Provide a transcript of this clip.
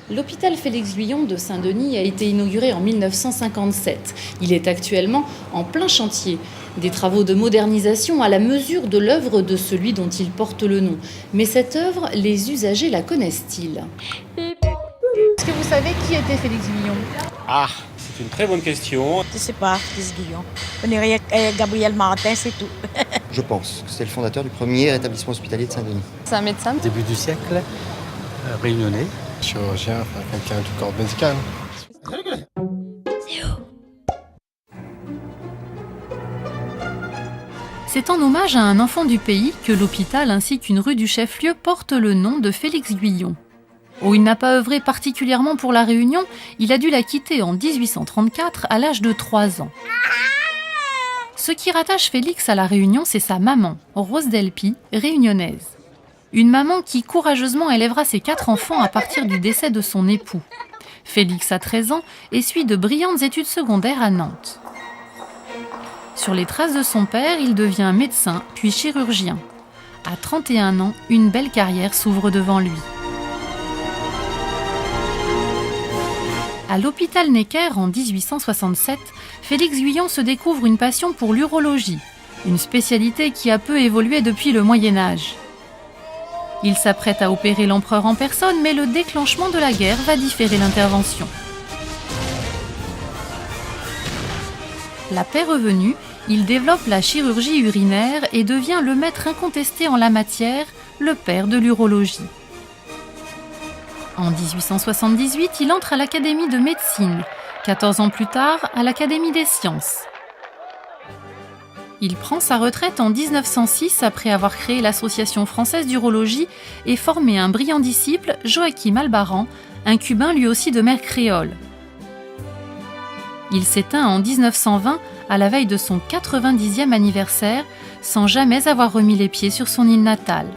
L'hôpital Félix-Guyon de Saint-Denis a été inauguré en 1957. Il est actuellement en plein chantier. Des travaux de modernisation à la mesure de l'œuvre de celui dont il porte le nom. Mais cette œuvre, les usagers la connaissent-ils? Est-ce que vous savez qui était Félix-Guyon? Ah, c'est une très bonne question. Je sais pas, Félix-Guyon. On dirait Gabriel Martin, c'est tout. Je pense que c'est le fondateur du premier établissement hospitalier de Saint-Denis. C'est un médecin. Début du siècle, réunionnais, chirurgien, enfin quelqu'un du corps médical. C'est en hommage à un enfant du pays que l'hôpital ainsi qu'une rue du chef-lieu portent le nom de Félix-Guyon. Oh, il n'a pas œuvré particulièrement pour la Réunion, il a dû la quitter en 1834 à l'âge de 3 ans. Ce qui rattache Félix à la Réunion, c'est sa maman, Rose Delpy, réunionnaise. Une maman qui courageusement élèvera ses 4 enfants à partir du décès de son époux. Félix a 13 ans et suit de brillantes études secondaires à Nantes. Sur les traces de son père, il devient médecin, puis chirurgien. À 31 ans, une belle carrière s'ouvre devant lui. À l'hôpital Necker en 1867, Félix-Guyon se découvre une passion pour l'urologie, une spécialité qui a peu évolué depuis le Moyen-Âge. Il s'apprête à opérer l'empereur en personne, mais le déclenchement de la guerre va différer l'intervention. La paix revenue, il développe la chirurgie urinaire et devient le maître incontesté en la matière, le père de l'urologie. En 1878, il entre à l'Académie de médecine, 14 ans plus tard à l'Académie des sciences. Il prend sa retraite en 1906 après avoir créé l'Association française d'urologie et formé un brillant disciple, Joachim Albaran, un Cubain lui aussi de mère créole. Il s'éteint en 1920 à la veille de son 90e anniversaire sans jamais avoir remis les pieds sur son île natale.